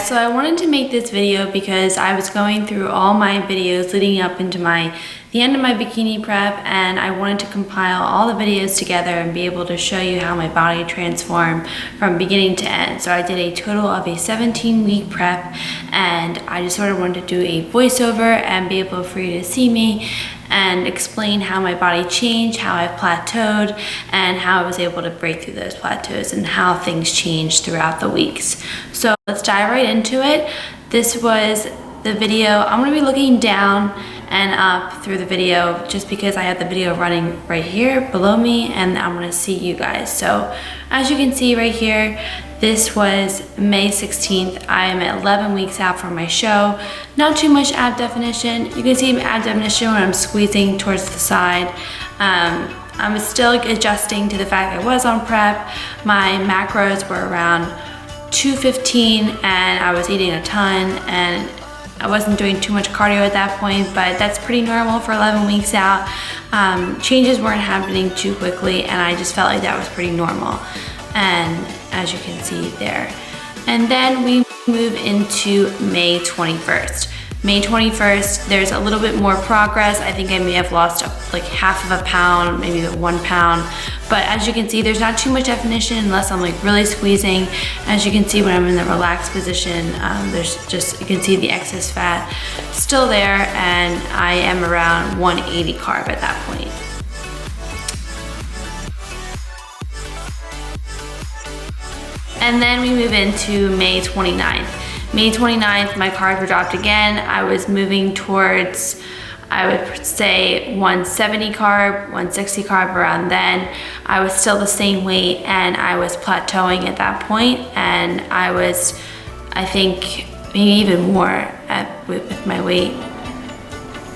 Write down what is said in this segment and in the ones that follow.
guys, so I wanted to make this video because I was going through all my videos leading up into the end of my bikini prep, and I wanted to compile all the videos together and be able to show you how my body transformed from beginning to end. So I did a total of a 17-week prep, and I just sort of wanted to do a voiceover and be able for you to see me and explain how my body changed, how I plateaued, and how I was able to break through those plateaus and how things changed throughout the weeks. So let's dive right into it. This was the video. I'm gonna be looking down and up through the video just because I have the video running right here below me, and I'm gonna see you guys. So as you can see right here, this was May 16th. I am at 11 weeks out from my show. Not too much ab definition. You can see ab definition when I'm squeezing towards the side. I'm still adjusting to the fact I was on prep. My macros were around 215 and I was eating a ton, and I wasn't doing too much cardio at that point, but that's pretty normal for 11 weeks out. Changes weren't happening too quickly, and I just felt like that was pretty normal. And as you can see there. And then we move into May 21st. May 21st, there's a little bit more progress. I think I may have lost like half of a pound, maybe 1 pound. But as you can see, there's not too much definition unless I'm like really squeezing. As you can see, when I'm in the relaxed position, there's just, you can see the excess fat still there, and I am around 180 carb at that point. And then we move into May 29th. May 29th, my carbs were dropped again. I was moving towards, I would say 170 carb, 160 carb around then. I was still the same weight and I was plateauing at that point, and I was, I think, maybe even more with my weight.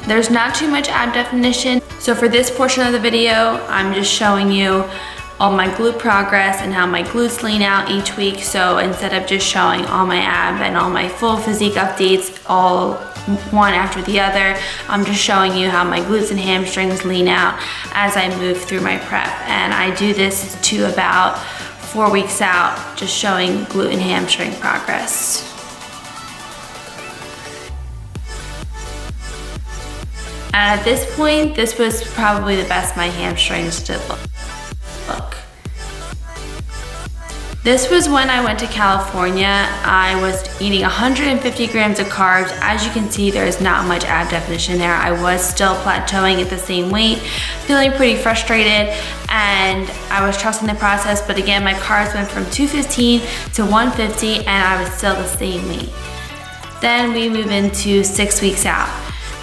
There's not too much ab definition. So for this portion of the video, I'm just showing you all my glute progress and how my glutes lean out each week. So instead of just showing all my ab and all my full physique updates all one after the other, I'm just showing you how my glutes and hamstrings lean out as I move through my prep. And I do this to about 4 weeks out, just showing glute and hamstring progress. And at this point, this was probably the best my hamstrings did look. This was when I went to California. I was eating 150 grams of carbs. As you can see, there is not much ab definition there. I was still plateauing at the same weight, feeling pretty frustrated, and I was trusting the process, but again, my carbs went from 215 to 150 and I was still the same weight. Then we move into 6 weeks out.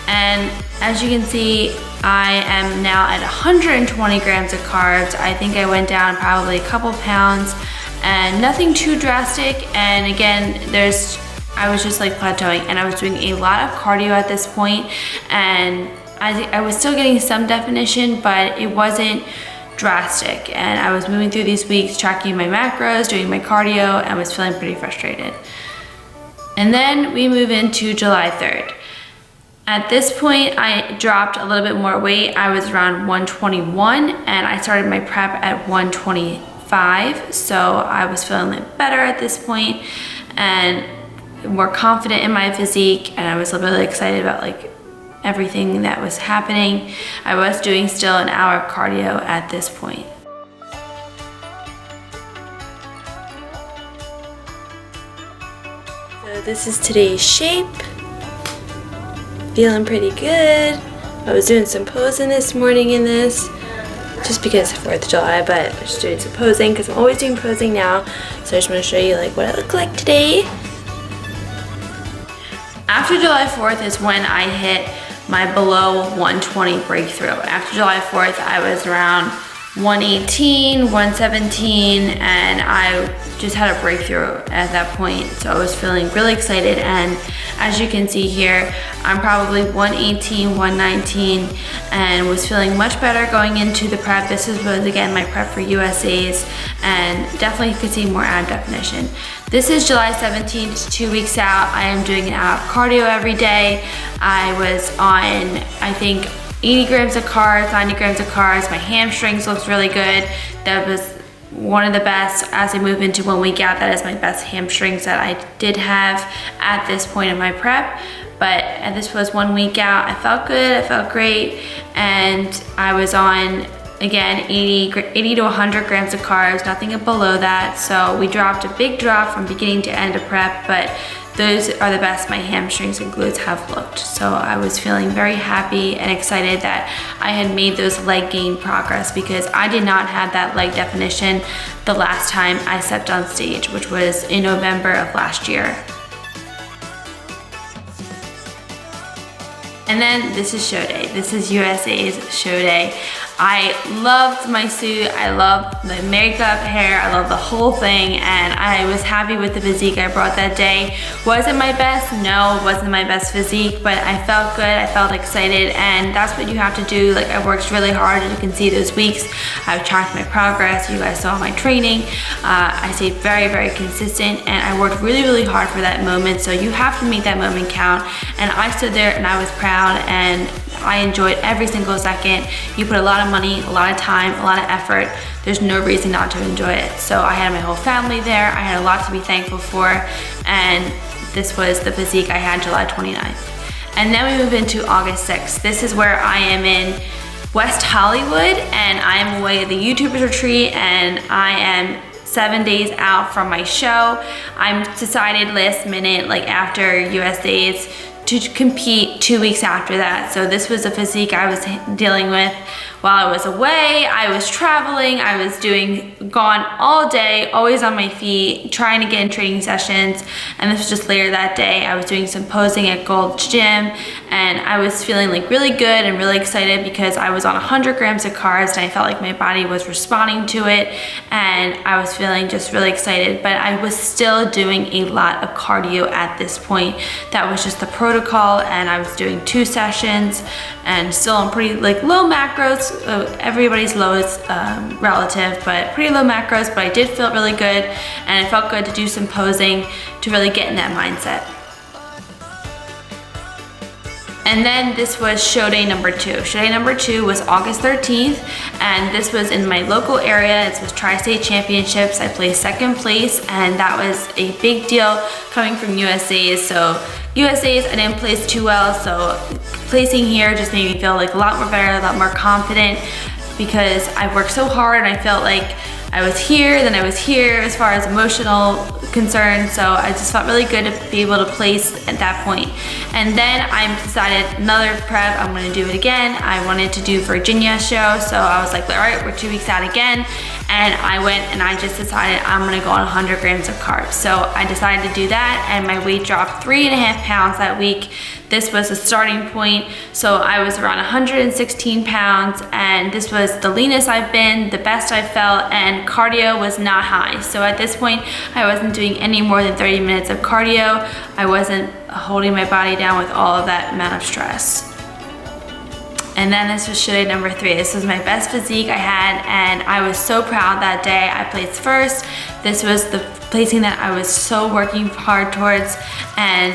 And as you can see, I am now at 120 grams of carbs. I think I went down probably a couple pounds, and nothing too drastic. And again, I was just like plateauing, and I was doing a lot of cardio at this point, and I was still getting some definition, but it wasn't drastic. And I was moving through these weeks, tracking my macros, doing my cardio, and was feeling pretty frustrated. And then we move into July 3rd. At this point, I dropped a little bit more weight. I was around 121, and I started my prep at 125. So I was feeling better at this point and more confident in my physique, and I was really excited about like everything that was happening. I was doing still an hour of cardio at this point. So this is today's shape. Feeling pretty good. I was doing some posing this morning in this, just because it's 4th of July, but I'm just doing some posing because I'm always doing posing now. So I just want to show you like what I look like today. After July 4th is when I hit my below 120 breakthrough. After July 4th, I was around 118, 117, and I just had a breakthrough at that point. So I was feeling really excited, and as you can see here, I'm probably 118, 119, and was feeling much better going into the prep. This was again my prep for USA's, and definitely could see more ab definition. This is July 17th, 2 weeks out. I am doing an hour of cardio every day. I was on, I think, 80 grams of carbs, 90 grams of carbs. My hamstrings looked really good. That was one of the best as I move into 1 week out. That is my best hamstrings that I did have at this point in my prep. But this was 1 week out. I felt good, I felt great, and I was on, again, 80 to 100 grams of carbs, nothing below that. So we dropped a big drop from beginning to end of prep, but those are the best my hamstrings and glutes have looked. So I was feeling very happy and excited that I had made those leg gain progress, because I did not have that leg definition the last time I stepped on stage, which was in November of last year. And then this is show day. This is USA's show day. I loved my suit, I loved the makeup, hair, I loved the whole thing, and I was happy with the physique I brought that day. Was it my best? No, it wasn't my best physique, but I felt good, I felt excited, and that's what you have to do. Like, I worked really hard, as you can see those weeks. I've tracked my progress, you guys saw my training. I stayed very, very consistent, and I worked really, really hard for that moment, so you have to make that moment count. And I stood there and I was proud, and I enjoyed every single second. You put a lot of money, a lot of time, a lot of effort. There's no reason not to enjoy it. So I had my whole family there. I had a lot to be thankful for. And this was the physique I had July 29th. And then we move into August 6th. This is where I am in West Hollywood, and I am away at the YouTubers retreat, and I am 7 days out from my show. I'm decided last minute, like after USA's, to compete 2 weeks after that. So this was a physique I was dealing with while I was away. I was traveling, I was gone all day, always on my feet, trying to get in training sessions. And this was just later that day. I was doing some posing at Gold's Gym, and I was feeling like really good and really excited because I was on 100 grams of carbs, and I felt like my body was responding to it, and I was feeling just really excited. But I was still doing a lot of cardio at this point. That was just the protocol, and I was doing 2 sessions and still on pretty low macros. Everybody's low is relative, but pretty low macros. But I did feel really good, and it felt good to do some posing to really get in that mindset. And then this was show day number 2. Show day number 2 was August 13th, and this was in my local area. It was Tri-State Championships. I placed 2nd place, and that was a big deal coming from USA's. So USA's, I didn't place too well, so placing here just made me feel like a lot more better, a lot more confident, because I worked so hard, and I felt like I was here, then I was here as far as emotional concern. So I just felt really good to be able to place at that point. And then I decided another prep, I'm gonna do it again. I wanted to do Virginia show, so I was like, all right, we're 2 weeks out again. And I went and I just decided I'm gonna go on 100 grams of carbs. So I decided to do that, and my weight dropped 3.5 pounds that week. This was the starting point. So I was around 116 pounds, and this was the leanest I've been, the best I felt, and cardio was not high. So at this point, I wasn't doing any more than 30 minutes of cardio. I wasn't holding my body down with all of that amount of stress. And then this was show day number 3. This was my best physique I had, and I was so proud that day. I placed 1st. This was the placing that I was so working hard towards, and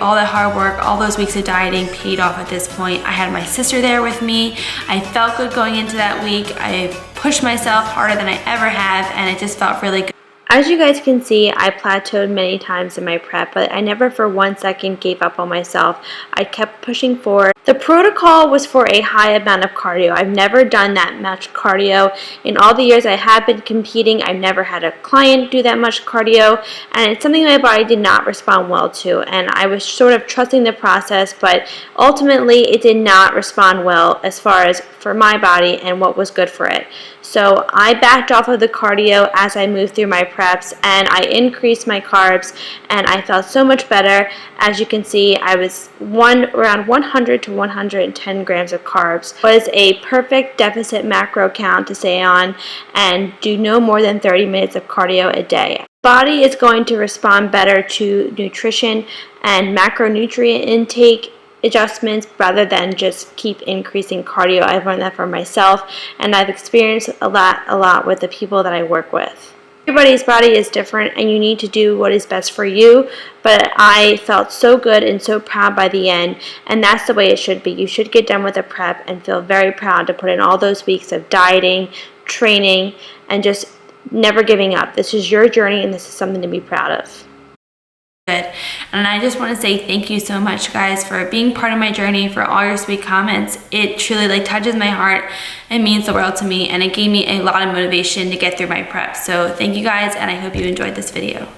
all the hard work, all those weeks of dieting paid off at this point. I had my sister there with me. I felt good going into that week. I pushed myself harder than I ever have, and it just felt really good. As you guys can see, I plateaued many times in my prep, but I never for 1 second gave up on myself. I kept pushing forward. The protocol was for a high amount of cardio. I've never done that much cardio. In all the years I have been competing, I've never had a client do that much cardio, and it's something my body did not respond well to. And I was sort of trusting the process, but ultimately it did not respond well as far as for my body and what was good for it. So I backed off of the cardio as I moved through my preps, and I increased my carbs, and I felt so much better. As you can see, I was around 100 to 110 grams of carbs. It was a perfect deficit macro count to stay on and do no more than 30 minutes of cardio a day. Body is going to respond better to nutrition and macronutrient intake adjustments rather than just keep increasing cardio. I've learned that for myself, and I've experienced a lot with the people that I work with. Everybody's body is different, and you need to do what is best for you, but I felt so good and so proud by the end, and that's the way it should be. You should get done with a prep and feel very proud to put in all those weeks of dieting, training, and just never giving up. This is your journey, and this is something to be proud of. Good. And I just want to say thank you so much, guys, for being part of my journey, for all your sweet comments. It truly touches my heart and means the world to me, and it gave me a lot of motivation to get through my prep. So thank you guys, and I hope you enjoyed this video.